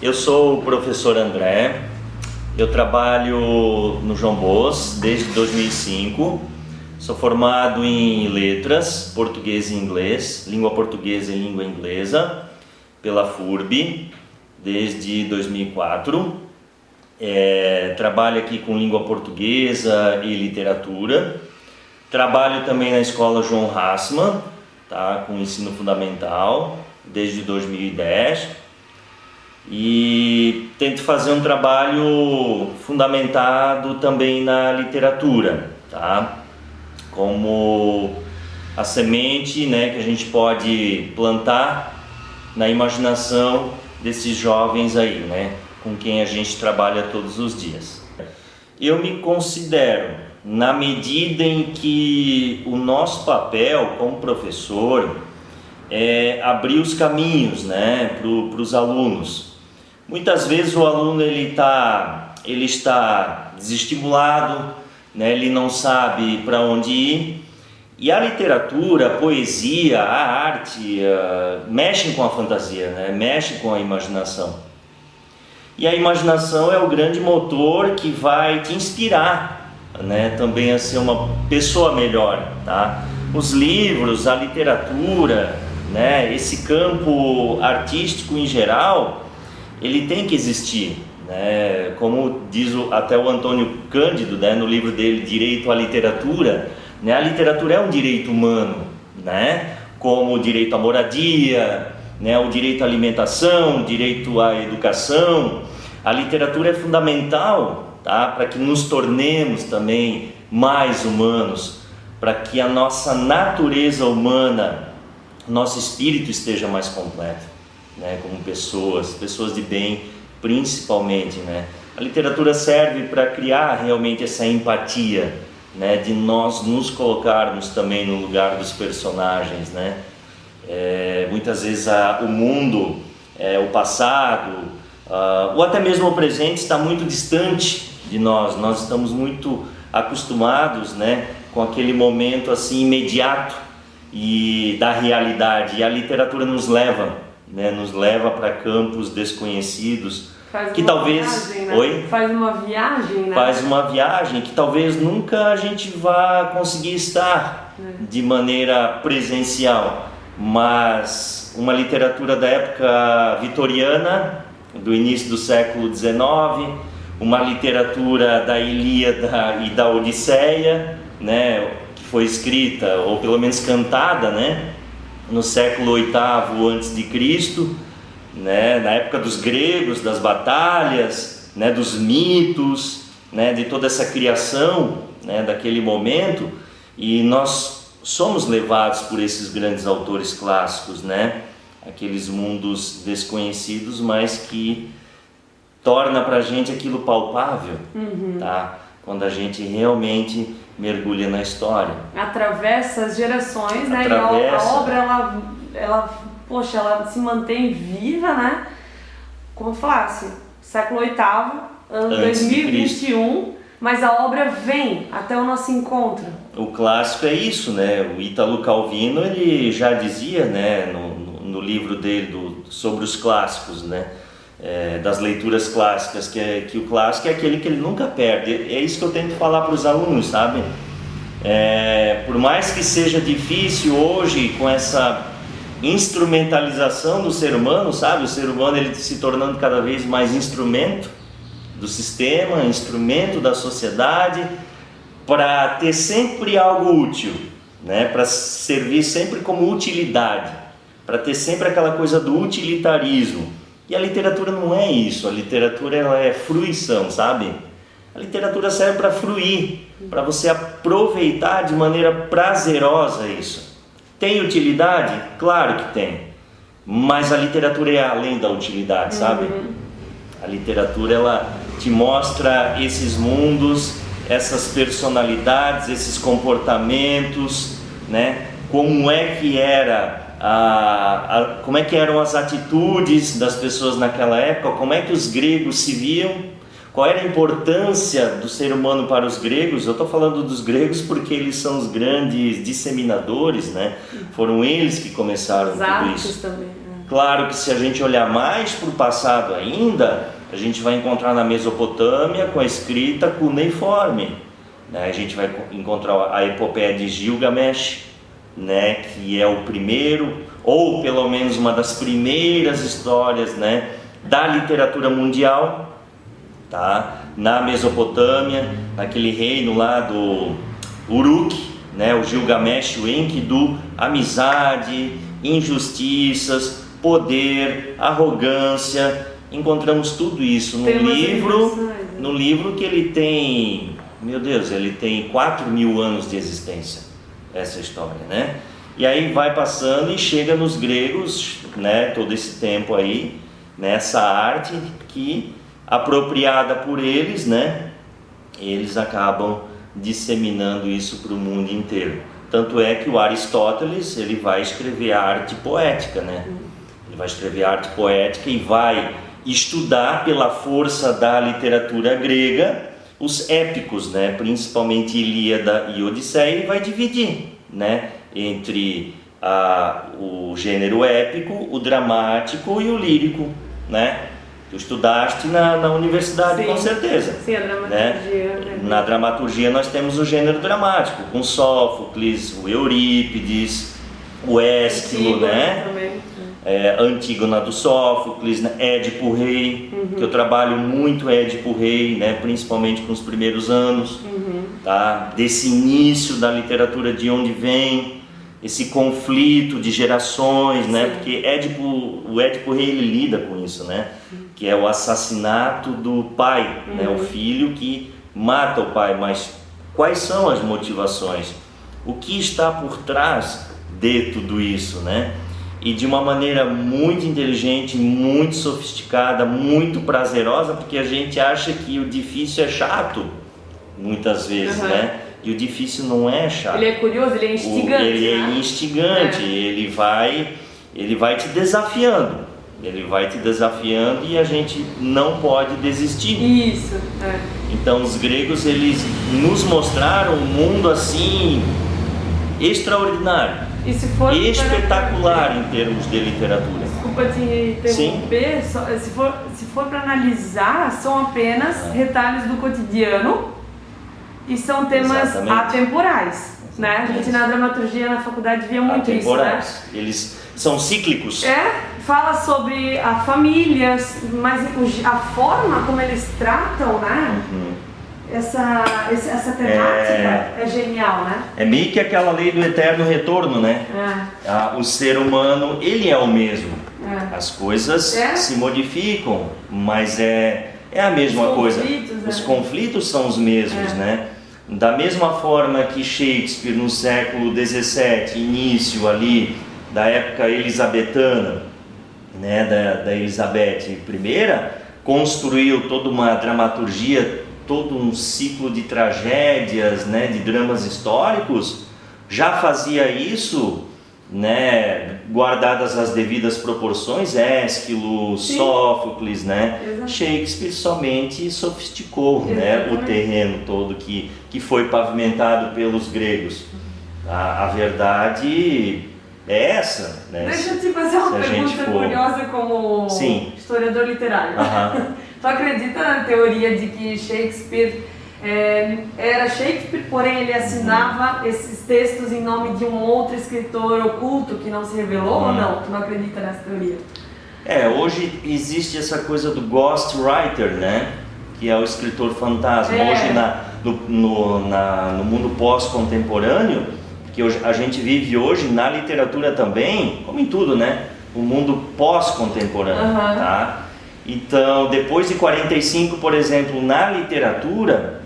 Eu sou o professor André, eu trabalho no João Bosch desde 2005, sou formado em letras, português e inglês, língua portuguesa e língua inglesa, pela FURB, desde 2004. Trabalho aqui com língua portuguesa e literatura, trabalho também na escola João Hassmann, tá, com ensino fundamental, desde 2010. E tento fazer um trabalho fundamentado também na literatura, tá? Como a semente, né, que a gente pode plantar na imaginação desses jovens aí, né, com quem a gente trabalha todos os dias. Eu me considero, na medida em que o nosso papel como professor é abrir os caminhos, né, para os alunos. Muitas vezes o aluno ele está desestimulado, né, ele não sabe para onde ir, e a literatura, a poesia, a arte mexem com a fantasia, né, mexem com a imaginação. E a imaginação é o grande motor que vai te inspirar, né, também a ser uma pessoa melhor, tá? Os livros, a literatura, né, esse campo artístico em geral, ele tem que existir, né? Como diz até o Antônio Cândido, né, no livro dele, Direito à Literatura, né? A literatura é um direito humano, né? Como o direito à moradia, né? O direito à alimentação, o direito à educação. A literatura é fundamental, tá? Para que nos tornemos também mais humanos, para que a nossa natureza humana, nosso espírito esteja mais completo, né, como pessoas de bem, principalmente, né? A literatura serve para criar realmente essa empatia, né, de nós nos colocarmos também no lugar dos personagens, né? Muitas vezes o mundo, o passado, ou até mesmo o presente está muito distante de nós. Nós estamos muito acostumados, né, com aquele momento assim imediato e da realidade. E a literatura nos leva, né, nos leva para campos desconhecidos, que talvez viagem, né? Faz uma viagem, né? Faz uma viagem que talvez nunca a gente vá conseguir estar de maneira presencial, mas uma literatura da época vitoriana, do início do século XIX, uma literatura da Ilíada e da Odisseia, né, que foi escrita ou pelo menos cantada, né, no século VIII a.C., né, na época dos gregos, das batalhas, né, dos mitos, né, de toda essa criação, né, daquele momento, e nós somos levados por esses grandes autores clássicos, né, aqueles mundos desconhecidos, mas que torna pra gente aquilo palpável, tá? Quando a gente realmente mergulha na história. Atravessa as gerações, né? E a obra, ela se mantém viva, né? Como eu falasse, século VIII, ano 2021, mas a obra vem até o nosso encontro. O clássico é isso, né? O Ítalo Calvino, ele já dizia, né, no livro dele sobre os clássicos, né? Das leituras clássicas, que o clássico é aquele que ele nunca perde. É isso que eu tento falar para os alunos, sabe? Por mais que seja difícil hoje com essa instrumentalização do ser humano, sabe? O ser humano ele se tornando cada vez mais instrumento do sistema, instrumento da sociedade, para ter sempre algo útil, né? Para servir sempre como utilidade, para ter sempre aquela coisa do utilitarismo. E a literatura não é isso. A literatura ela é fruição, sabe? A literatura serve para fruir, para você aproveitar de maneira prazerosa isso. Tem utilidade? Claro que tem. Mas a literatura é além da utilidade, sabe? A literatura ela te mostra esses mundos, essas personalidades, esses comportamentos, né? Como é que como é que eram as atitudes das pessoas naquela época, como é que os gregos se viam, qual era a importância do ser humano para os gregos. Eu estou falando dos gregos porque eles são os grandes disseminadores, né? Foram eles que começaram tudo isso. Também, Claro que se a gente olhar mais para o passado ainda, a gente vai encontrar na Mesopotâmia com a escrita cuneiforme, né? A gente vai encontrar a epopeia de Gilgamesh, né? Que é o primeiro, ou pelo menos uma das primeiras histórias, né? Da literatura mundial, tá? Na Mesopotâmia, naquele reino lá do Uruk, né? O Gilgamesh, o Enkidu, amizade, injustiças, poder, arrogância. Encontramos tudo isso no livro que ele tem, meu Deus, ele tem 4.000 anos de existência, essa história, né? E aí vai passando e chega nos gregos, né? Todo esse tempo aí, nessa arte que, apropriada por eles, né? Eles acabam disseminando isso para o mundo inteiro. Tanto é que o Aristóteles, ele vai escrever a arte poética, né? Ele vai escrever a arte poética e vai estudar pela força da literatura grega os épicos, né? Principalmente Ilíada e Odisseia, e vai dividir, né? Entre o gênero épico, o dramático e o lírico, né? Tu estudaste na universidade. Sim, com certeza. Sim, a dramaturgia. Né? Na dramaturgia nós temos o gênero dramático, com Sófocles, o Eurípides, o Ésquilo, né? Também. Antígona do Sófocles, né? Édipo Rei, que eu trabalho muito Édipo Rei, né? Principalmente com os primeiros anos, tá? Desse início da literatura, de onde vem esse conflito de gerações, né? Porque o Édipo Rei, ele lida com isso, né? Que é o assassinato do pai, né? O filho que mata o pai. Mas quais são as motivações? O que está por trás de tudo isso, né? E de uma maneira muito inteligente, muito sofisticada, muito prazerosa, porque a gente acha que o difícil é chato, muitas vezes, né? E o difícil não é chato. Ele é curioso, ele é instigante. Ele é instigante, ele vai te desafiando. Ele vai te desafiando e a gente não pode desistir. Isso, Então os gregos, eles nos mostraram um mundo assim extraordinário, e se for espetacular em termos de literatura. Desculpa te interromper, se for para analisar, são apenas retalhos do cotidiano e são temas atemporais, né? A gente na dramaturgia na faculdade via muito isso, né? Eles são cíclicos. Fala sobre a família, mas a forma como eles tratam, né? Essa temática é genial, né? É meio que aquela lei do eterno retorno, né? O ser humano, ele é o mesmo. As coisas se modificam, mas é a mesma coisa. Os conflitos são os mesmos, né? Da mesma forma que Shakespeare no século XVII, início ali da época elisabetana, né, da Elizabeth I, construiu toda uma dramaturgia, todo um ciclo de tragédias, né, de dramas históricos, já fazia isso, né, guardadas as devidas proporções, Ésquilo, Sófocles, né? Shakespeare somente sofisticou, né, o terreno todo que foi pavimentado pelos gregos. A verdade é essa, né? Deixa eu te fazer uma pergunta curiosa como historiador literário. Tu acredita na teoria de que Shakespeare era Shakespeare, porém ele assinava esses textos em nome de um outro escritor oculto que não se revelou ou não? Tu não acredita nessa teoria? Hoje existe essa coisa do ghostwriter, né? Que é o escritor fantasma. Hoje no mundo pós-contemporâneo, que a gente vive hoje na literatura também, como em tudo, né? O mundo pós-contemporâneo, tá? Então, depois de 45, por exemplo, na literatura,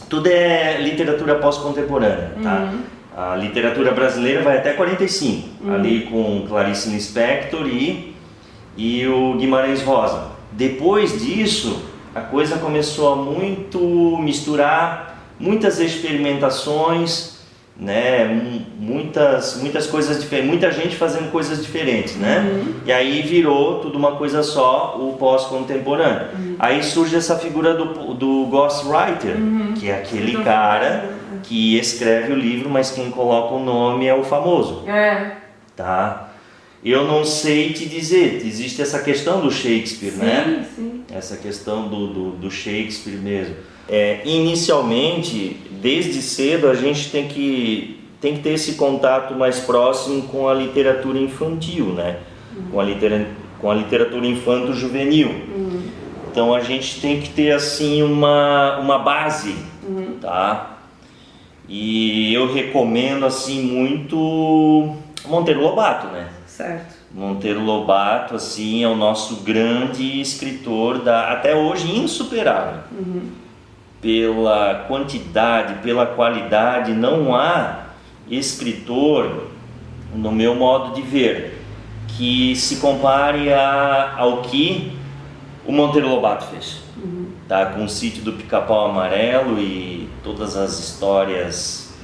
tudo é literatura pós-contemporânea, tá? A literatura brasileira vai até 45, ali com Clarice Lispector e o Guimarães Rosa. Depois disso, a coisa começou a misturar muitas experimentações, né? Muitas coisas diferentes, muita gente fazendo coisas diferentes, né? E aí virou tudo uma coisa só, o pós-contemporâneo. Aí surge essa figura do ghostwriter, que é aquele cara que escreve o livro, mas quem coloca o nome é o famoso, tá? eu não sei te dizer. Existe essa questão do Shakespeare, sim, né? Sim. Essa questão do Shakespeare mesmo. Inicialmente, desde cedo, a gente tem que ter esse contato mais próximo com a literatura infantil, né? Com a literatura infanto-juvenil. Então a gente tem que ter assim uma base, tá? E eu recomendo assim muito Monteiro Lobato, né? Certo. Monteiro Lobato assim é o nosso grande escritor até hoje insuperável. Pela quantidade, pela qualidade, não há escritor, no meu modo de ver, que se compare ao que o Monteiro Lobato fez, tá? Com o Sítio do Pica-Pau Amarelo e todas as histórias,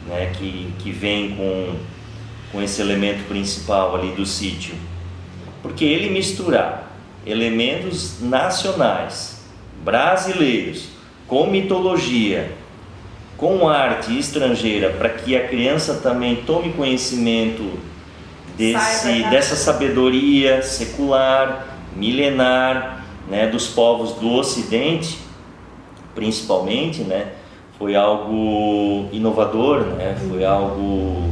né, que vêm com esse elemento principal ali do sítio, porque ele misturar elementos nacionais, brasileiros, com mitologia, com arte estrangeira, para que a criança também tome conhecimento dessa sabedoria secular, milenar, né, dos povos do Ocidente, principalmente, né, foi algo inovador, né, foi algo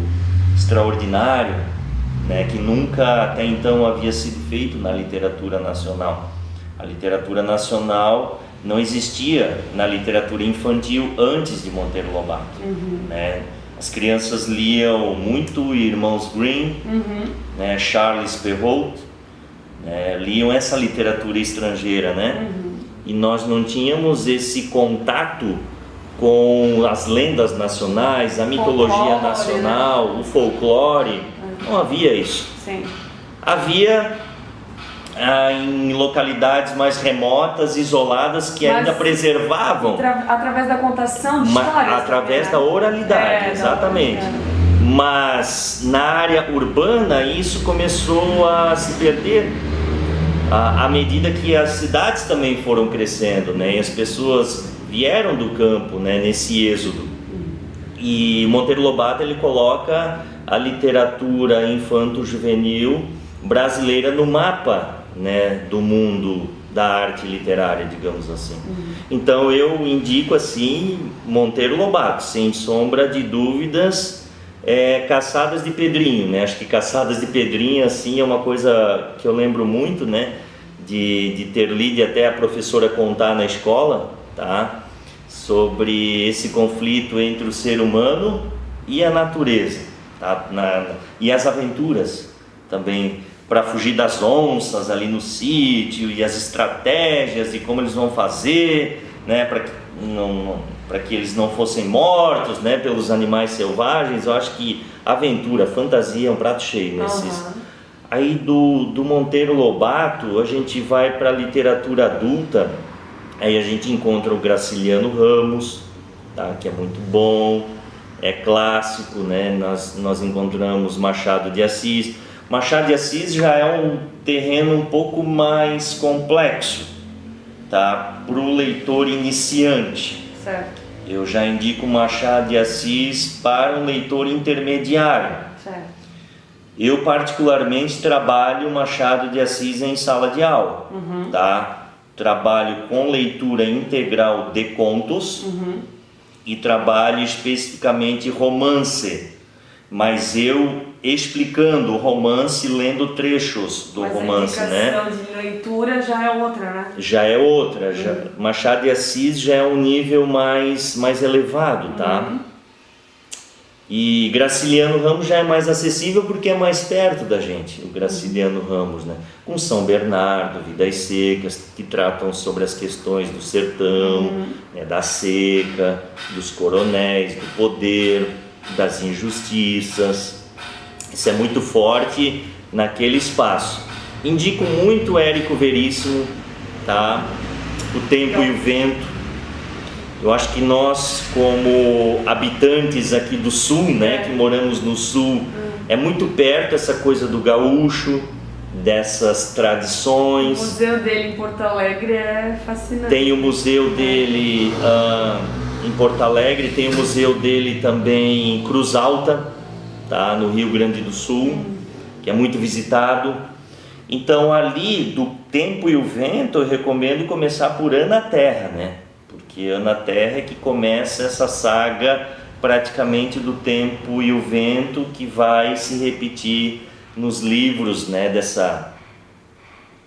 extraordinário, né, que nunca até então havia sido feito na literatura nacional. A literatura nacional não existia na literatura infantil antes de Monteiro Lobato, né? As crianças liam muito Irmãos Grimm, né, Charles Perrault, né, liam essa literatura estrangeira, né? E nós não tínhamos esse contato com as lendas nacionais, a mitologia nacional, né? O folclore, não havia isso. Sim. Havia em localidades mais remotas, isoladas, que ainda preservavam através da contação de histórias, através da oralidade, exatamente. Mas na área urbana isso começou a se perder à medida que as cidades também foram crescendo, né? E as pessoas vieram do campo, né, nesse êxodo. E Monteiro Lobato ele coloca a literatura infanto-juvenil brasileira no mapa, né, do mundo da arte literária, digamos assim. Então eu indico assim Monteiro Lobato, sem sombra de dúvidas. Caçadas de Pedrinho, né? Acho que Caçadas de Pedrinho assim é uma coisa que eu lembro muito, né, de ter lido e até a professora contar na escola, tá? Sobre esse conflito entre o ser humano e a natureza, tá? E as aventuras também, para fugir das onças ali no sítio, e as estratégias de como eles vão fazer, né, para que eles não fossem mortos, né, pelos animais selvagens. Eu acho que aventura, fantasia é um prato cheio nesses. Aí do Monteiro Lobato a gente vai para a literatura adulta. Aí a gente encontra o Graciliano Ramos, tá, que é muito bom, é clássico, né? Nós encontramos Machado de Assis. Machado de Assis já é um terreno um pouco mais complexo, tá, para o leitor iniciante. Certo. Eu já indico Machado de Assis para um leitor intermediário. Certo. Eu particularmente trabalho Machado de Assis em sala de aula, tá? Trabalho com leitura integral de contos e trabalho especificamente romance, mas eu explicando o romance, lendo trechos do romance, né? A indicação de leitura já é outra, né? Já é outra. Machado de Assis já é um nível mais elevado, tá? E Graciliano Ramos já é mais acessível porque é mais perto da gente, o Graciliano Ramos, né? Com São Bernardo, Vidas Secas, que tratam sobre as questões do sertão, né, da seca, dos coronéis, do poder, das injustiças. Isso é muito forte naquele espaço. Indico muito Érico Veríssimo, tá? O Tempo e o Vento. Eu acho que nós, como habitantes aqui do sul, né, que moramos no sul, é muito perto essa coisa do gaúcho, dessas tradições. O museu dele em Porto Alegre é fascinante. Tem o museu dele em Porto Alegre, tem o museu dele também em Cruz Alta, tá, no Rio Grande do Sul. que é muito visitado. Então ali do Tempo e o Vento eu recomendo começar por Ana Terra, né? Porque Ana Terra é que começa essa saga praticamente do Tempo e o Vento, que vai se repetir nos livros, né, dessa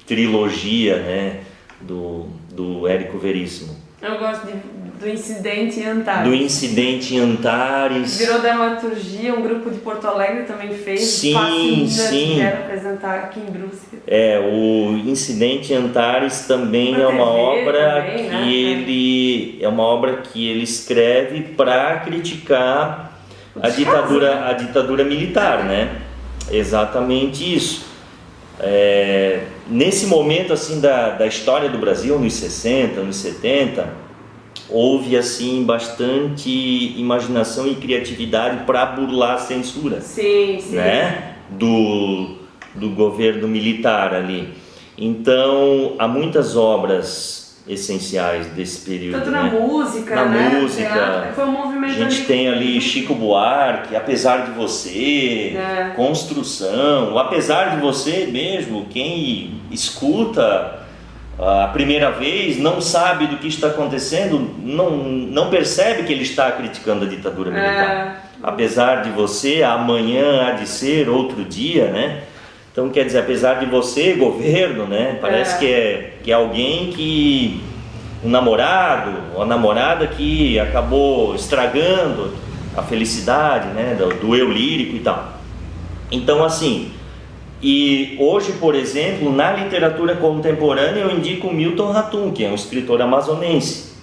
trilogia, né, do Érico Veríssimo. Eu gosto do Incidente em Antares. Do Incidente em Antares. Virou dramaturgia, um grupo de Porto Alegre também fez. Sim. Quero apresentar aqui em Brusque. O Incidente em Antares também é uma obra também, que é uma obra que ele escreve para criticar a ditadura militar, né? Exatamente isso. Nesse momento assim da história do Brasil, nos 60, nos 70, houve assim bastante imaginação e criatividade para burlar a censura, sim. né? do governo militar ali. Então há muitas obras essenciais desse período, tanto né? na música, foi um movimento. A gente tem ali Chico Buarque, Apesar de Você, Construção, Apesar de Você mesmo. Quem escuta a primeira vez não sabe do que está acontecendo, não percebe que ele está criticando a ditadura militar. Apesar de Você, amanhã há de ser outro dia, né? Então, quer dizer, apesar de você, governo, né? Parece que é alguém que... um namorado ou a namorada que acabou estragando a felicidade, né? Do eu lírico e tal. Então, assim... E hoje, por exemplo, na literatura contemporânea, eu indico Milton Ratum, que é um escritor amazonense.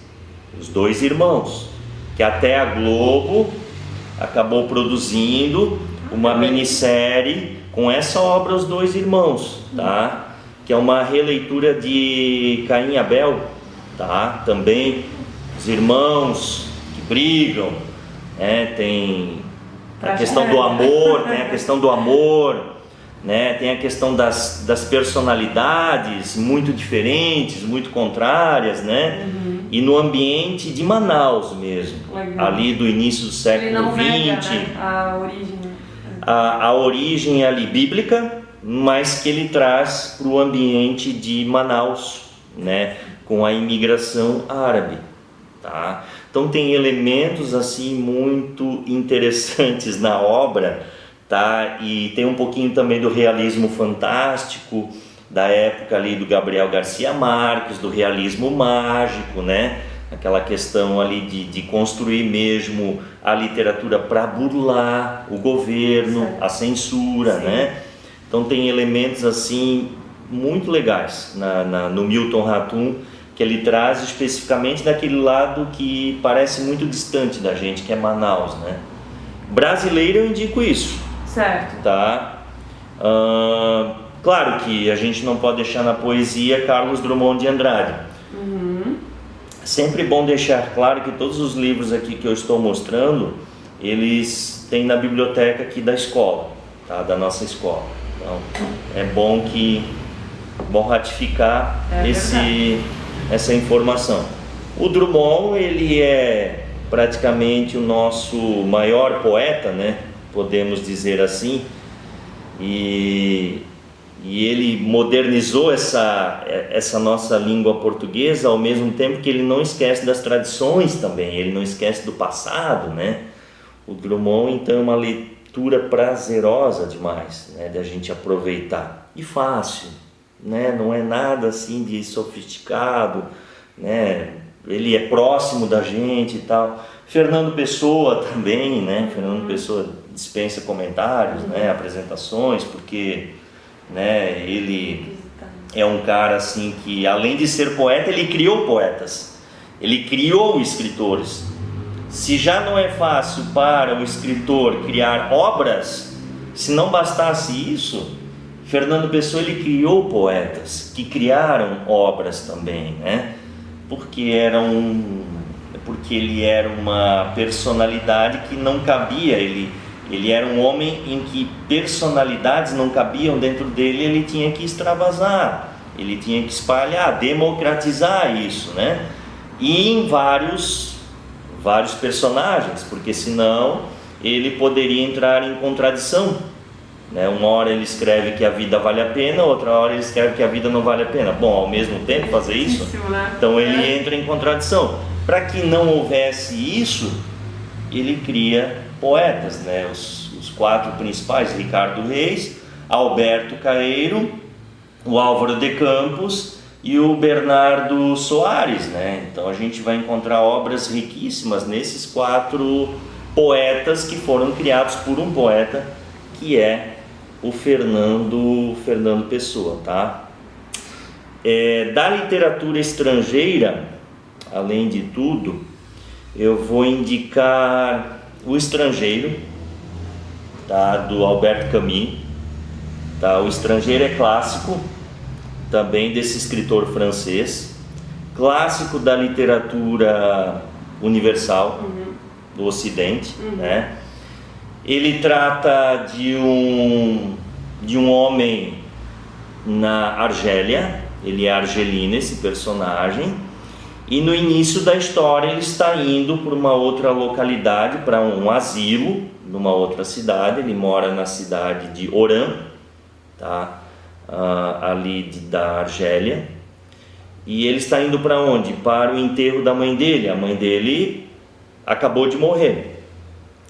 Os Dois Irmãos. Que até a Globo acabou produzindo uma minissérie... com essa obra, Os Dois Irmãos, tá? Que é uma releitura de Caim e Abel, tá? Também os irmãos que brigam, né? Tem a questão do amor, né? Tem a questão das personalidades muito diferentes, muito contrárias, né? E no ambiente de Manaus mesmo, ali do início do século XX. Nega, né? A origem. A origem ali bíblica, mas que ele traz para o ambiente de Manaus, né, com a imigração árabe, tá? Então tem elementos assim muito interessantes na obra, tá? E tem um pouquinho também do realismo fantástico da época ali do Gabriel Garcia Marques, do realismo mágico, né? Aquela questão ali de construir mesmo a literatura para burlar o governo, a censura, né? Então tem elementos assim muito legais no Milton Ratum, que ele traz especificamente daquele lado que parece muito distante da gente, que é Manaus, né? Brasileiro eu indico isso. Certo. Tá? Claro que a gente não pode deixar na poesia Carlos Drummond de Andrade. Sempre bom deixar claro que todos os livros aqui que eu estou mostrando, eles têm na biblioteca aqui da escola, tá? Da nossa escola. Então, é bom ratificar essa informação. O Drummond, ele é praticamente o nosso maior poeta, né? Podemos dizer assim, e ele modernizou essa nossa língua portuguesa, ao mesmo tempo que ele não esquece das tradições também, ele não esquece do passado, né? O Drummond, então, é uma leitura prazerosa demais, né, da gente aproveitar, e fácil, né? Não é nada assim de sofisticado, né? Ele é próximo da gente e tal. Fernando Pessoa também, né? Fernando Pessoa dispensa comentários, né? Apresentações, porque... né? Ele é um cara assim que, além de ser poeta, ele criou poetas, ele criou escritores. Se já não é fácil para o escritor criar obras, se não bastasse isso, Fernando Pessoa, ele criou poetas que criaram obras também, né? Porque ele era uma personalidade que não cabia, ele era um homem em que personalidades não cabiam dentro dele, ele tinha que extravasar, ele tinha que espalhar, democratizar isso, né? E em vários personagens, porque senão ele poderia entrar em contradição, né? Uma hora ele escreve que a vida vale a pena, outra hora ele escreve que a vida não vale a pena. Bom, ao mesmo tempo fazer isso, então ele entra em contradição. Para que não houvesse isso, ele cria poetas, né? Os 4 principais: Ricardo Reis, Alberto Caeiro, o Álvaro de Campos e o Bernardo Soares, né? Então a gente vai encontrar obras riquíssimas nesses 4 poetas que foram criados por um poeta, que é o Fernando Pessoa, tá? Da literatura estrangeira, além de tudo, eu vou indicar O Estrangeiro, tá? Do Albert Camus, tá? O Estrangeiro é clássico, também desse escritor francês, clássico da literatura universal, do Ocidente, né? Ele trata de um homem na Argélia, ele é argelino, esse personagem, e no início da história ele está indo para uma outra localidade, para um asilo, numa outra cidade. Ele mora na cidade de Oran, tá? Ali da Argélia, e ele está indo para onde? Para o enterro da mãe dele. A mãe dele acabou de morrer,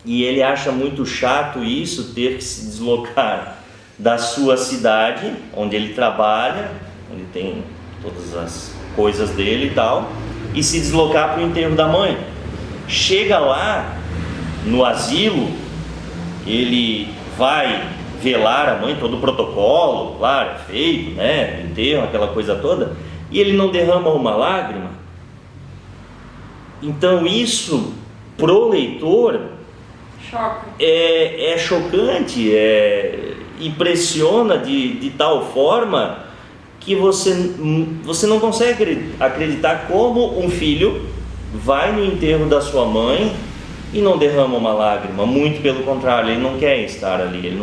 e ele acha muito chato isso, ter que se deslocar da sua cidade, onde ele trabalha, onde tem todas as coisas dele e tal, e se deslocar para o enterro da mãe. Chega lá no asilo, ele vai velar a mãe, todo o protocolo, claro, é feito, né, enterro, aquela coisa toda, e ele não derrama uma lágrima. Então isso, pro leitor, é chocante, impressiona de tal forma que você não consegue acreditar como um filho vai no enterro da sua mãe e não derrama uma lágrima. Muito pelo contrário, ele não quer estar ali, ele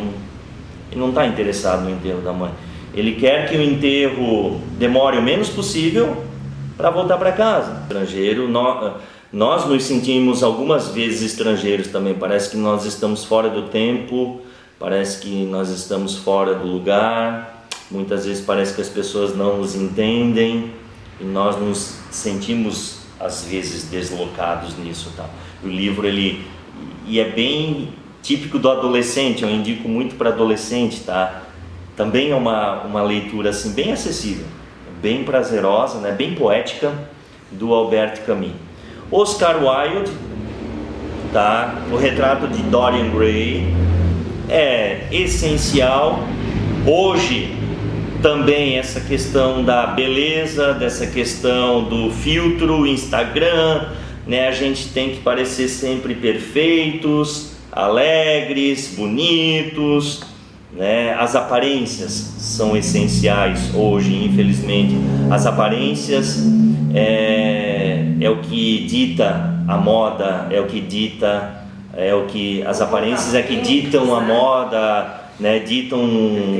não está interessado no enterro da mãe. Ele quer que o enterro demore o menos possível para voltar para casa. Estrangeiro, nós nos sentimos algumas vezes estrangeiros também. Parece que nós estamos fora do tempo, parece que nós estamos fora do lugar. Muitas vezes parece que as pessoas não nos entendem e nós nos sentimos às vezes deslocados nisso, tá? O livro é bem típico do adolescente. Eu indico muito para adolescente, tá? Também é uma leitura assim bem acessível, bem prazerosa, né? Bem poética, do Albert Camus. Oscar Wilde, tá? O Retrato de Dorian Gray é essencial. Hoje também essa questão da beleza, dessa questão do filtro Instagram, né? A gente tem que parecer sempre perfeitos, alegres, bonitos, né? As aparências são essenciais hoje, infelizmente. As aparências é o que dita a moda, as aparências é que ditam a moda, né? Ditam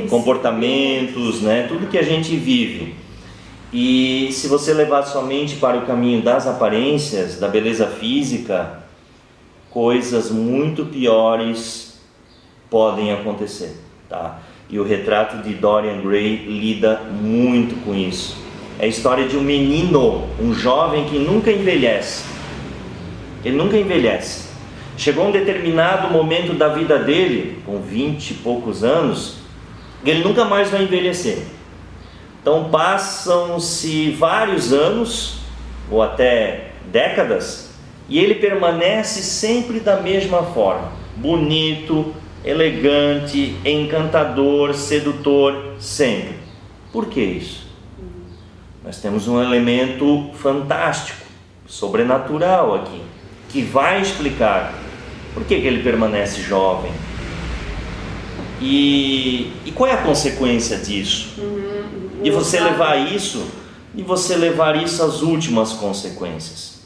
comportamentos, né? Tudo que a gente vive. E se você levar sua mente para o caminho das aparências, da beleza física, coisas muito piores podem acontecer, tá? E o Retrato de Dorian Gray lida muito com isso. É a história de um menino, um jovem que nunca envelhece. Ele nunca envelhece. Chegou um determinado momento da vida dele, com 20 e poucos anos, ele nunca mais vai envelhecer. Então passam-se vários anos, ou até décadas, e ele permanece sempre da mesma forma. Bonito, elegante, encantador, sedutor, sempre. Por que isso? Nós temos um elemento fantástico, sobrenatural aqui, que vai explicar por que ele permanece jovem. E qual é a consequência disso? E você levar isso às últimas consequências,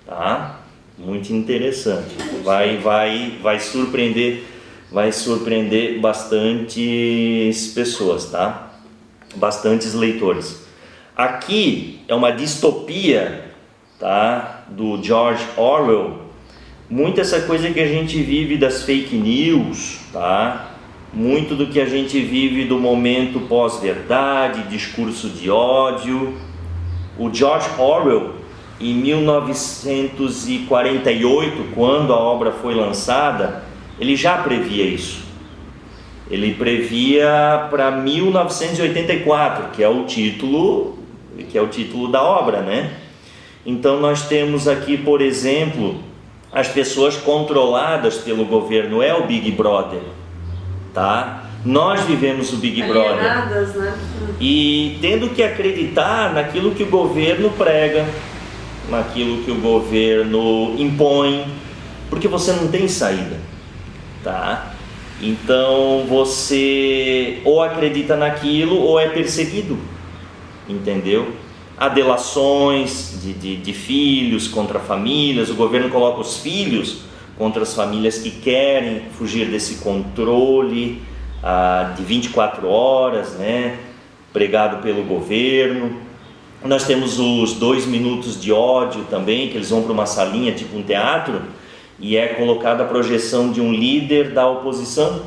tá? Muito interessante. Vai surpreender bastantes pessoas, tá? Bastantes leitores. Aqui é uma distopia, tá? Do George Orwell. Muito essa coisa que a gente vive das fake news, tá? muito do que a gente vive do momento pós-verdade, discurso de ódio. O George Orwell, em 1948, quando a obra foi lançada, ele já previa isso. Ele previa para 1984, que é o título da obra, né? Então nós temos aqui, por exemplo, as pessoas controladas pelo governo, é o Big Brother, tá? Nós vivemos o Big Alienadas, Brother, né? e tendo que acreditar naquilo que o governo prega, naquilo que o governo impõe, porque você não tem saída, tá? Então você ou acredita naquilo ou é perseguido, entendeu? Há delações de filhos contra famílias, o governo coloca os filhos contra as famílias que querem fugir desse controle de 24 horas, né, pregado pelo governo. Nós temos os 2 minutos de ódio também, que eles vão para uma salinha, tipo um teatro, e é colocada a projeção de um líder da oposição,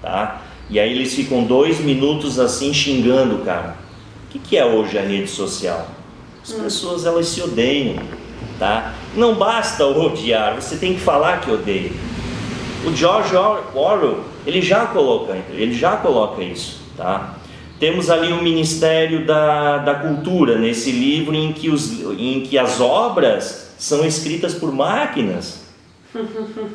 tá? E aí eles ficam 2 minutos assim xingando o cara. O que é hoje a rede social? As pessoas, elas se odeiam, tá? Não basta odiar, você tem que falar que odeia. O George Orwell, ele já coloca isso, tá? Temos ali o Ministério da Cultura, nesse livro em que as obras são escritas por máquinas,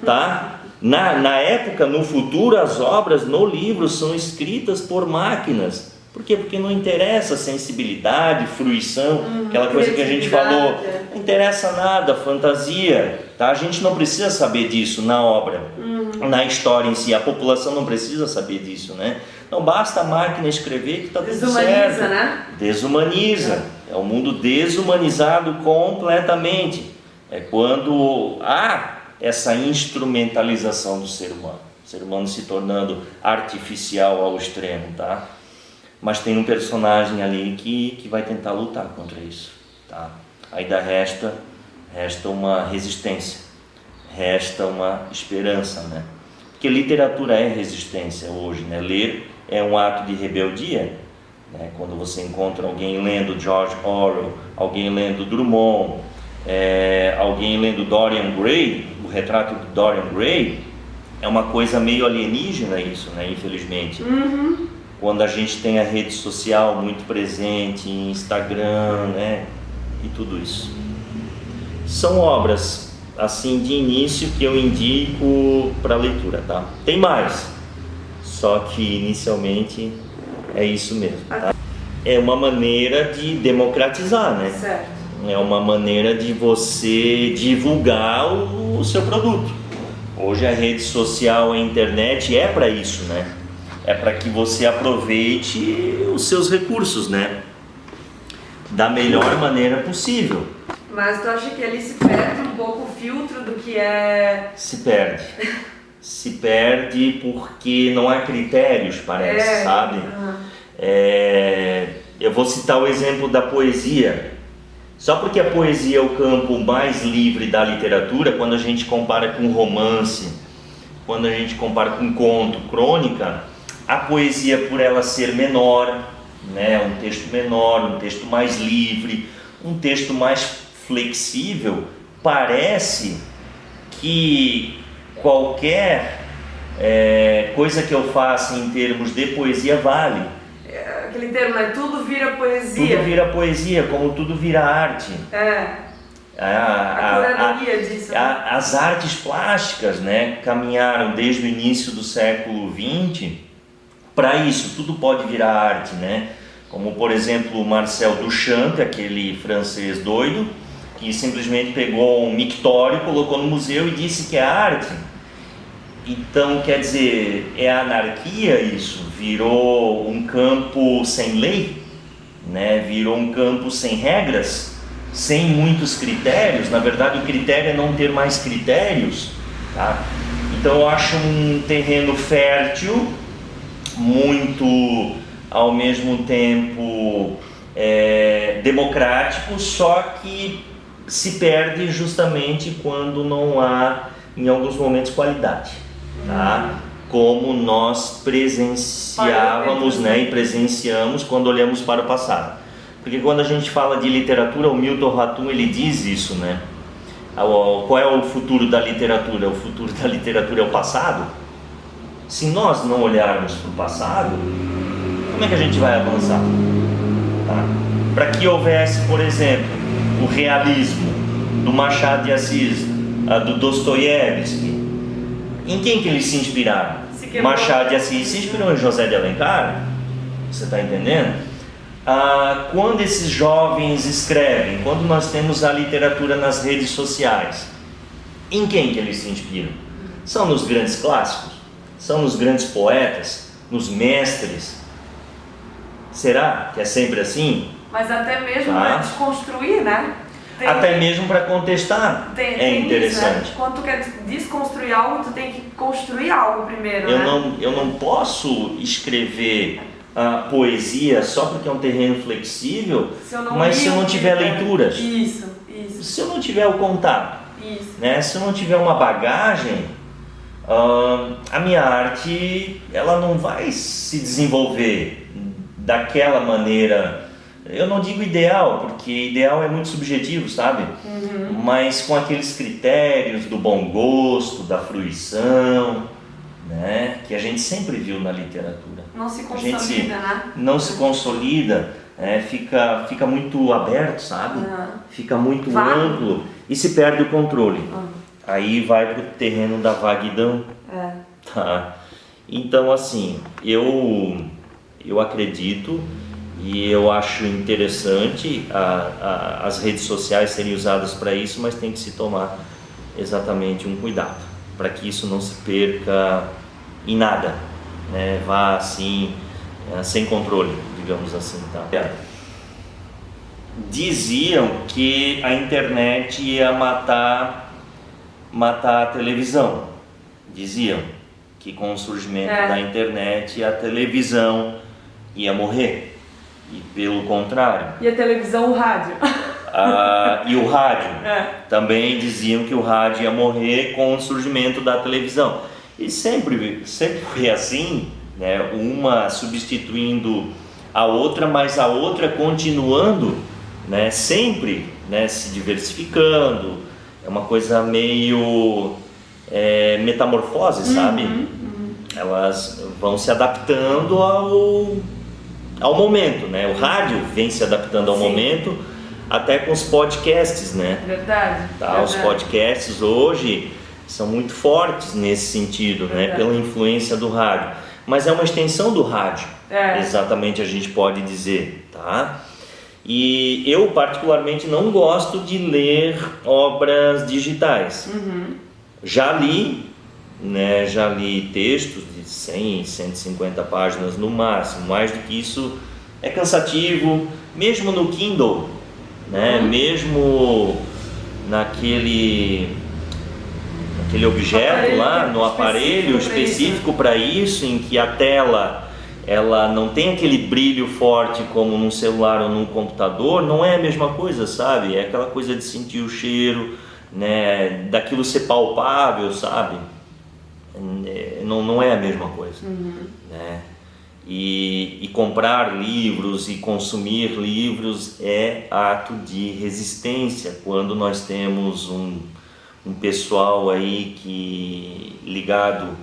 tá? Na época, no futuro, as obras no livro são escritas por máquinas. Por quê? Porque não interessa sensibilidade, fruição, aquela coisa que a gente falou, não interessa nada, fantasia, tá? A gente não precisa saber disso na obra, na história em si, a população não precisa saber disso, né? Não basta a máquina escrever que está tudo certo. Desumaniza, né? Desumaniza, é um mundo desumanizado completamente. É quando há essa instrumentalização do ser humano se tornando artificial ao extremo, tá? Mas tem um personagem ali que vai tentar lutar contra isso, tá? Ainda resta uma resistência, resta uma esperança, né? Porque literatura é resistência hoje, né? Ler é um ato de rebeldia, né? Quando você encontra alguém lendo George Orwell, alguém lendo Drummond, alguém lendo Dorian Gray, o retrato de Dorian Gray, é uma coisa meio alienígena isso, né? Infelizmente. Quando a gente tem a rede social muito presente, Instagram, né, e tudo isso. São obras, assim, de início que eu indico para leitura, tá? Tem mais, só que inicialmente é isso mesmo, tá? É uma maneira de democratizar, né? Certo. É uma maneira de você divulgar o seu produto. Hoje a rede social, a internet é para isso, né? É para que você aproveite os seus recursos, né? Da melhor maneira possível. Mas tu acha que ali se perde um pouco o filtro do que é... Se perde. Se perde porque não há critérios, parece, sabe? Eu vou citar o exemplo da poesia. Só porque a poesia é o campo mais livre da literatura, quando a gente compara com romance, quando a gente compara com conto, crônica, a poesia, por ela ser menor, né, um texto menor, um texto mais livre, um texto mais flexível, parece que qualquer coisa que eu faça em termos de poesia vale. Aquele termo, né? Tudo vira poesia. Tudo vira poesia, como tudo vira arte. A curadoria disso. As artes plásticas, né, caminharam desde o início do século XX para isso, tudo pode virar arte, né? Como, por exemplo, o Marcel Duchamp, aquele francês doido, que simplesmente pegou um mictório, colocou no museu e disse que é arte. Então, quer dizer, é anarquia isso, virou um campo sem lei, né? Virou um campo sem regras, sem muitos critérios. Na verdade, o critério é não ter mais critérios, tá? Então, eu acho um terreno fértil, muito, ao mesmo tempo, democrático, só que se perde justamente quando não há, em alguns momentos, qualidade, tá? como nós presenciávamos, né, e presenciamos quando olhamos para o passado. Porque quando a gente fala de literatura, o Milton Ratum ele diz isso, né? Qual é o futuro da literatura? O futuro da literatura é o passado? Se nós não olharmos para o passado, como é que a gente vai avançar? Tá? Para que houvesse, por exemplo, o realismo do Machado de Assis, do Dostoiévski, em quem que eles se inspiraram? Machado de Assis se inspirou em José de Alencar, você está entendendo? Quando esses jovens escrevem, quando nós temos a literatura nas redes sociais, em quem que eles se inspiram? São nos grandes clássicos? São nos grandes poetas? Nos mestres? Será que é sempre assim? Mas até mesmo para desconstruir, né? Até mesmo para contestar é interessante. Isso, né? Quando tu quer desconstruir algo, tu tem que construir algo primeiro, Eu não posso escrever poesia só porque é um terreno flexível, mas se eu não tiver leituras. Isso. Se eu não tiver o contato, né? Se eu não tiver uma bagagem, a minha arte ela não vai se desenvolver daquela maneira. Eu não digo ideal, porque ideal é muito subjetivo, sabe? Mas com aqueles critérios do bom gosto, da fruição, né? Que a gente sempre viu na literatura. Não se consolida, né? Não se consolida, fica muito aberto, sabe? Fica muito amplo e se perde o controle. Aí vai para o terreno da vaguidão. Tá? Então, assim, eu acredito e eu acho interessante as redes sociais serem usadas para isso, mas tem que se tomar exatamente um cuidado para que isso não se perca em nada, né? Vá assim, sem controle, digamos assim. Tá? Diziam que a internet ia matar a televisão. Diziam que com o surgimento da internet a televisão ia morrer. E pelo contrário. E a televisão, o rádio. E o rádio. Também diziam que o rádio ia morrer com o surgimento da televisão. E sempre foi assim, né? Uma substituindo a outra, mas a outra continuando, né? Sempre, né? Se diversificando. É uma coisa meio metamorfose, sabe? Elas vão se adaptando ao momento, né? O rádio vem se adaptando ao momento, até com os podcasts, né? Verdade. Os podcasts hoje são muito fortes nesse sentido, né? Pela influência do rádio. Mas é uma extensão do rádio, exatamente a gente pode dizer, tá? E eu particularmente não gosto de ler obras digitais. Já li textos de 100, 150 páginas no máximo. Mais do que isso é cansativo, mesmo no Kindle, né? Mesmo naquele objeto lá, no aparelho específico para isso, em que a tela ela não tem aquele brilho forte como num celular ou num computador, não é a mesma coisa, sabe? É aquela coisa de sentir o cheiro, né? Daquilo ser palpável, sabe? Não é a mesma coisa, né? E comprar livros e consumir livros é ato de resistência quando nós temos um pessoal aí ligado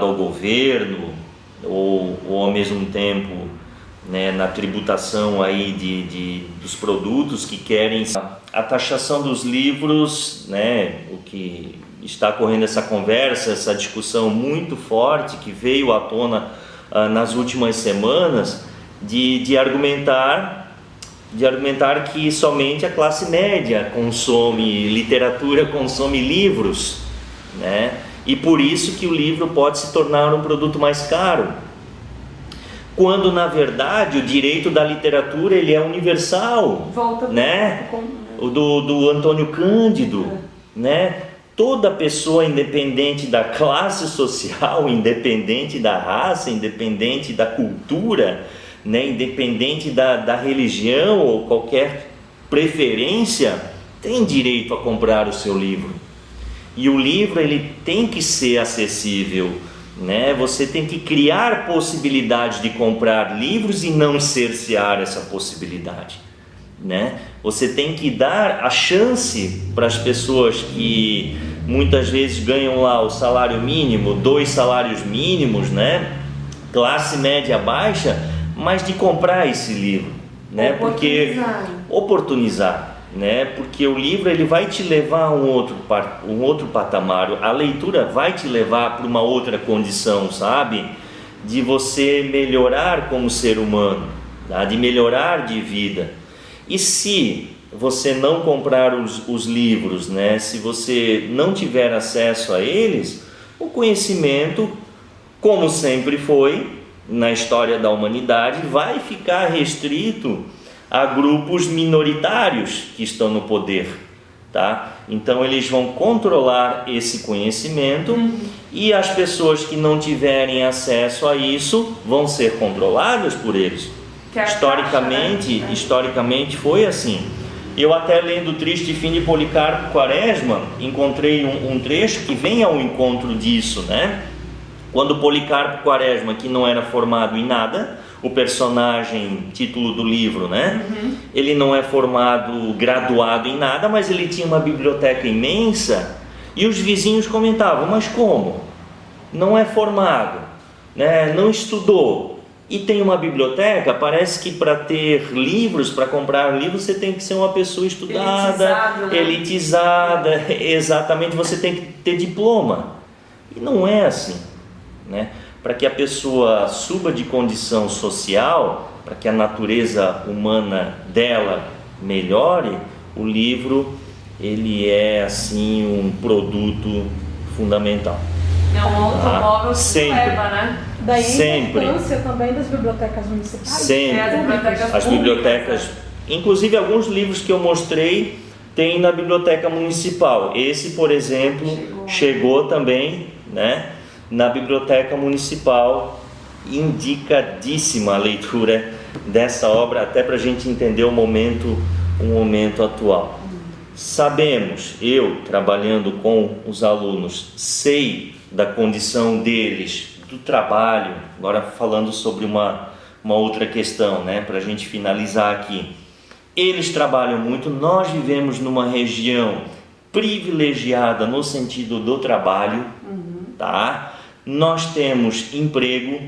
ao governo ou ao mesmo tempo, né, na tributação aí dos produtos que querem a taxação dos livros, né? O que está correndo essa conversa, essa discussão muito forte que veio à tona nas últimas semanas de argumentar que somente a classe média consome literatura, consome livros, né? E por isso que o livro pode se tornar um produto mais caro, quando na verdade o direito da literatura ele é universal, né? O do Antônio Cândido, né? Toda pessoa, independente da classe social, independente da raça, independente da cultura, né? Independente da religião ou qualquer preferência, tem direito a comprar o seu livro. E o livro ele tem que ser acessível né? Você tem que criar possibilidade de comprar livros e não cercear essa possibilidade, né? Você tem que dar a chance para as pessoas que muitas vezes ganham lá o salário mínimo, 2 salários mínimos, né? Classe média baixa, mas de comprar esse livro, né? Porque oportunizar, né? Porque o livro ele vai te levar a um outro patamar, a leitura vai te levar para uma outra condição, sabe? De você melhorar como ser humano, tá? De melhorar de vida. E se você não comprar os livros, né? Se você não tiver acesso a eles, o conhecimento, como sempre foi na história da humanidade, vai ficar restrito a grupos minoritários que estão no poder, tá? Então eles vão controlar esse conhecimento e as pessoas que não tiverem acesso a isso vão ser controladas por eles. Historicamente foi assim. Eu até lendo O Triste Fim de Policarpo Quaresma, encontrei um trecho que vem ao encontro disso, né? Quando Policarpo Quaresma, que não era formado em nada, o personagem, título do livro, né? Ele não é formado, graduado em nada, mas ele tinha uma biblioteca imensa e os vizinhos comentavam, mas como? Não é formado, né? Não estudou. E tem uma biblioteca, parece que para ter livros, para comprar livros, você tem que ser uma pessoa estudada, elitizada, exatamente, você tem que ter diploma. E não é assim, né? Para que a pessoa suba de condição social, para que a natureza humana dela melhore, o livro, ele é assim um produto fundamental. É um automóvel que sempre leva, né? Daí a importância também das bibliotecas municipais. Sempre. As bibliotecas, inclusive alguns livros que eu mostrei tem na biblioteca municipal. Esse, por exemplo, chegou também, né, na biblioteca municipal. Indicadíssima a leitura dessa obra, até para a gente entender o momento atual. Sabemos, eu trabalhando com os alunos, sei da condição deles, do trabalho. Agora falando sobre uma outra questão, né, para a gente finalizar aqui. Eles trabalham muito, nós vivemos numa região privilegiada no sentido do trabalho, tá? Nós temos emprego,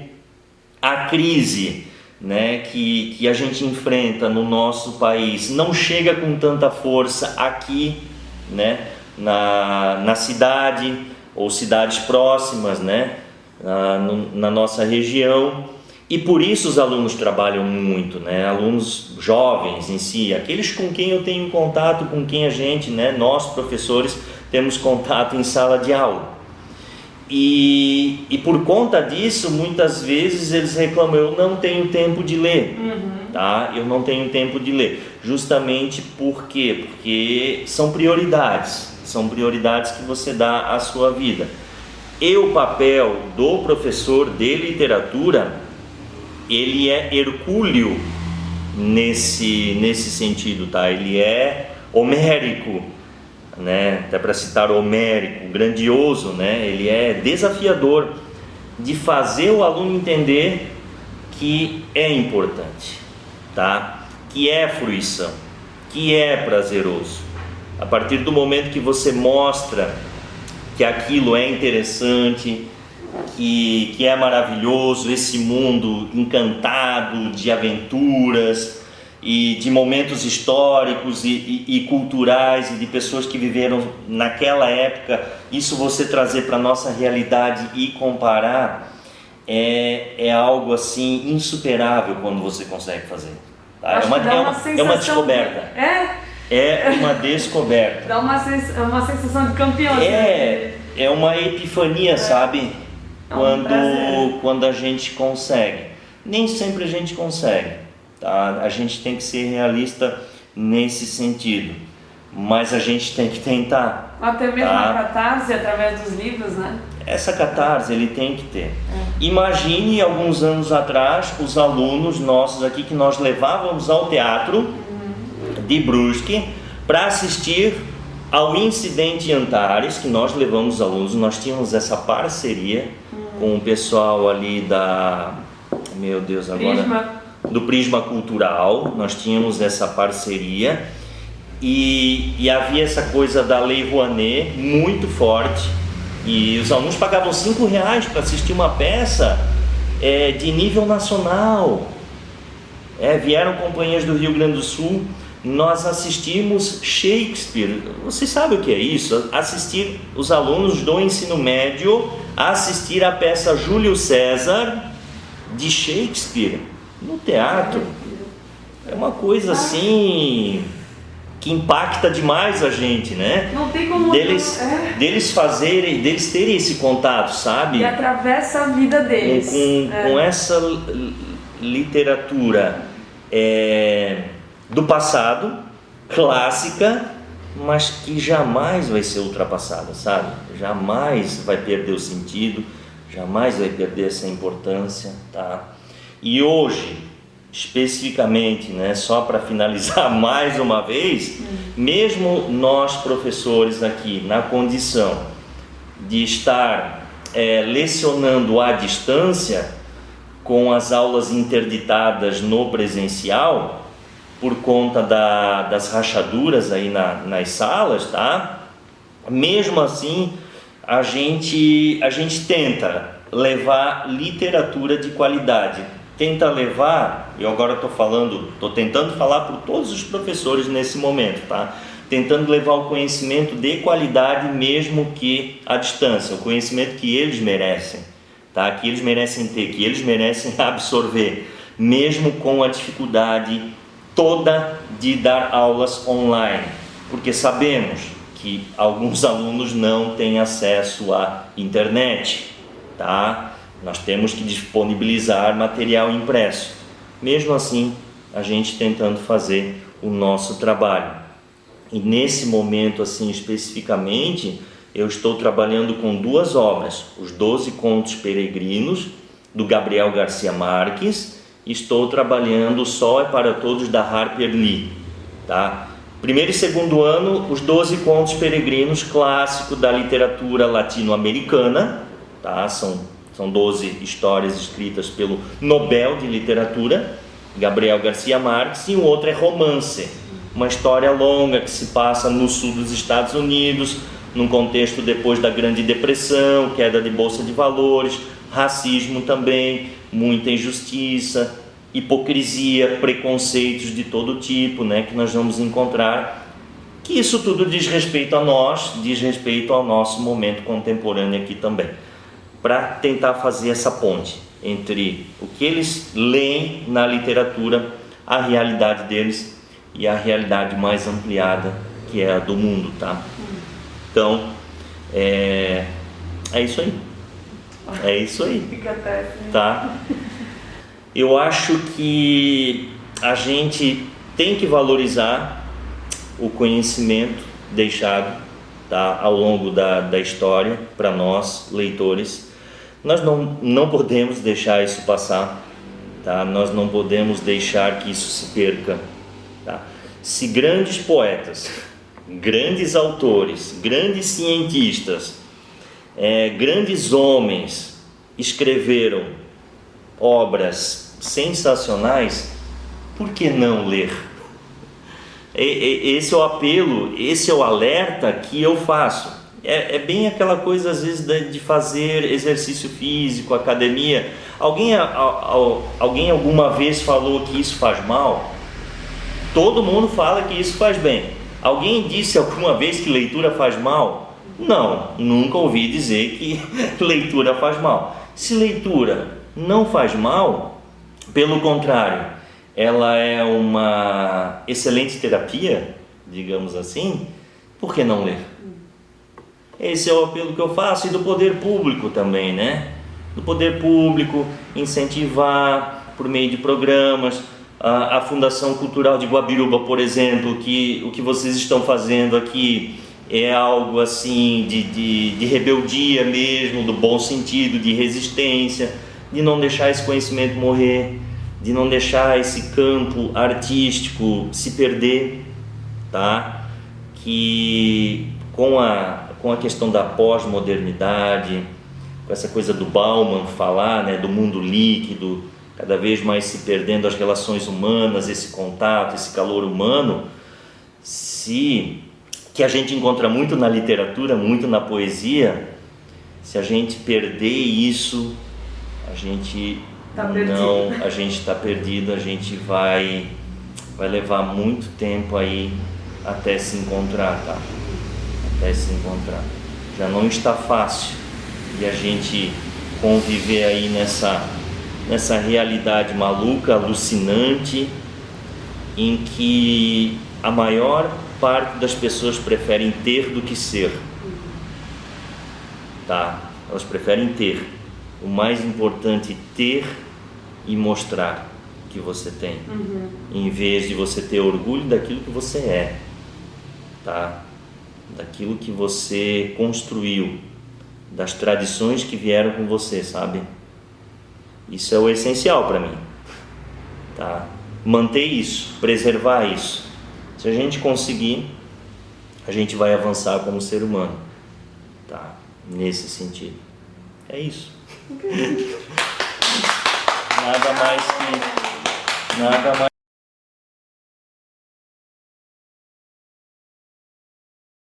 a crise, né, que a gente enfrenta no nosso país não chega com tanta força aqui, né, na cidade ou cidades próximas, né, na nossa região, e por isso os alunos trabalham muito, né, alunos jovens em si, aqueles com quem eu tenho contato, com quem a gente, né, nós professores temos contato em sala de aula. E por conta disso, muitas vezes eles reclamam, eu não tenho tempo de ler, tá? Eu não tenho tempo de ler, justamente por quê? Porque são prioridades que você dá à sua vida. E o papel do professor de literatura, ele é hercúleo nesse sentido, tá? Ele é homérico, né? Até para citar homérico, grandioso, né? Ele é desafiador de fazer o aluno entender que é importante, tá? Que é fruição, que é prazeroso. A partir do momento que você mostra que aquilo é interessante, que é maravilhoso, esse mundo encantado de aventuras e de momentos históricos e culturais e de pessoas que viveram naquela época, isso você trazer para a nossa realidade e comparar é algo assim insuperável quando você consegue fazer, tá? É uma descoberta. É uma descoberta. Dá uma sensação de campeão. É uma epifania, sabe? Quando a gente consegue. Nem sempre a gente consegue, tá? A gente tem que ser realista nesse sentido, mas a gente tem que tentar. Até mesmo a catarse através dos livros, né? Essa catarse ele tem que ter. Imagine alguns anos atrás os alunos nossos aqui que nós levávamos ao teatro de Brusque para assistir ao Incidente Antares, que nós levamos os alunos, nós tínhamos essa parceria, com o pessoal ali meu Deus, agora... do Prisma Cultural, nós tínhamos essa parceria e havia essa coisa da Lei Rouanet muito forte, e os alunos pagavam R$5 para assistir uma peça de nível nacional. Vieram companhias do Rio Grande do Sul, nós assistimos Shakespeare. Vocês sabem o que é isso? Assistir os alunos do ensino médio a assistir a peça Júlio César de Shakespeare no teatro. É uma coisa assim que impacta demais a gente, né? Não tem como deles terem esse contato, sabe? E atravessa a vida deles com essa literatura do passado, clássica, mas que jamais vai ser ultrapassada, sabe? Jamais vai perder o sentido, jamais vai perder essa importância, tá? E hoje, especificamente, né, só para finalizar mais uma vez, mesmo nós professores aqui na condição de estar lecionando à distância, com as aulas interditadas no presencial, por conta das rachaduras aí nas salas, tá? Mesmo assim, a gente tenta levar literatura de qualidade. Tenta levar, eu agora estou tentando falar por todos os professores nesse momento, tá? Tentando levar o conhecimento de qualidade, mesmo que à distância, o conhecimento que eles merecem, tá? Que eles merecem ter, que eles merecem absorver, mesmo com a dificuldade toda de dar aulas online, porque sabemos que alguns alunos não têm acesso à internet, tá? Nós temos que disponibilizar material impresso. Mesmo assim, a gente tentando fazer o nosso trabalho. E nesse momento, assim, especificamente, eu estou trabalhando com 2 obras, os 12 Contos Peregrinos, do Gabriel Garcia Marques, e estou trabalhando O Sol é para Todos, da Harper Lee, tá? Primeiro e segundo ano, os 12 Contos Peregrinos, clássico da literatura latino-americana, tá? São 12 histórias escritas pelo Nobel de Literatura, Gabriel Garcia Marques, e o outro é romance, uma história longa que se passa no sul dos Estados Unidos, num contexto depois da Grande Depressão, queda de bolsa de valores, racismo também, muita injustiça, hipocrisia, preconceitos de todo tipo, né, que nós vamos encontrar, que isso tudo diz respeito a nós, diz respeito ao nosso momento contemporâneo aqui também, para tentar fazer essa ponte entre o que eles leem na literatura, a realidade deles e a realidade mais ampliada, que é a do mundo, tá? Então, é isso aí. É isso aí, tá? Eu acho que a gente tem que valorizar o conhecimento deixado, tá, ao longo da história para nós, leitores. Nós não podemos deixar isso passar, tá? Nós não podemos deixar que isso se perca, tá? Se grandes poetas, grandes autores, grandes cientistas, grandes homens escreveram obras sensacionais, por que não ler? Esse é o apelo, esse é o alerta que eu faço. É bem aquela coisa às vezes de fazer exercício físico, academia. Alguém alguma vez falou que isso faz mal? Todo mundo fala que isso faz bem. Alguém disse alguma vez que leitura faz mal? Não, nunca ouvi dizer que leitura faz mal. Se leitura não faz mal, pelo contrário, ela é uma excelente terapia, digamos assim, por que não ler? Esse é o apelo que eu faço, e do poder público também, né? Do poder público, incentivar por meio de programas, a Fundação Cultural de Guabiruba, por exemplo, que o que vocês estão fazendo aqui é algo assim de rebeldia mesmo, do bom sentido, de resistência, de não deixar esse conhecimento morrer, de não deixar esse campo artístico se perder, tá? Que com a questão da pós-modernidade, com essa coisa do Bauman falar, né, do mundo líquido, cada vez mais se perdendo as relações humanas, esse contato, esse calor humano, que a gente encontra muito na literatura, muito na poesia, se a gente perder isso, a gente está perdido, a gente vai levar muito tempo aí até se encontrar, tá? Até se encontrar. Já não está fácil de a gente conviver aí nessa realidade maluca, alucinante, em que a maior parte das pessoas preferem ter do que ser, tá? Elas preferem ter. O mais importante é ter e mostrar que você tem, em vez de você ter orgulho daquilo que você é, tá? Daquilo que você construiu, das tradições que vieram com você, sabe? Isso é o essencial para mim, tá? Manter isso, preservar isso. Se a gente conseguir, a gente vai avançar como ser humano, tá? Nesse sentido. É isso. Nada mais.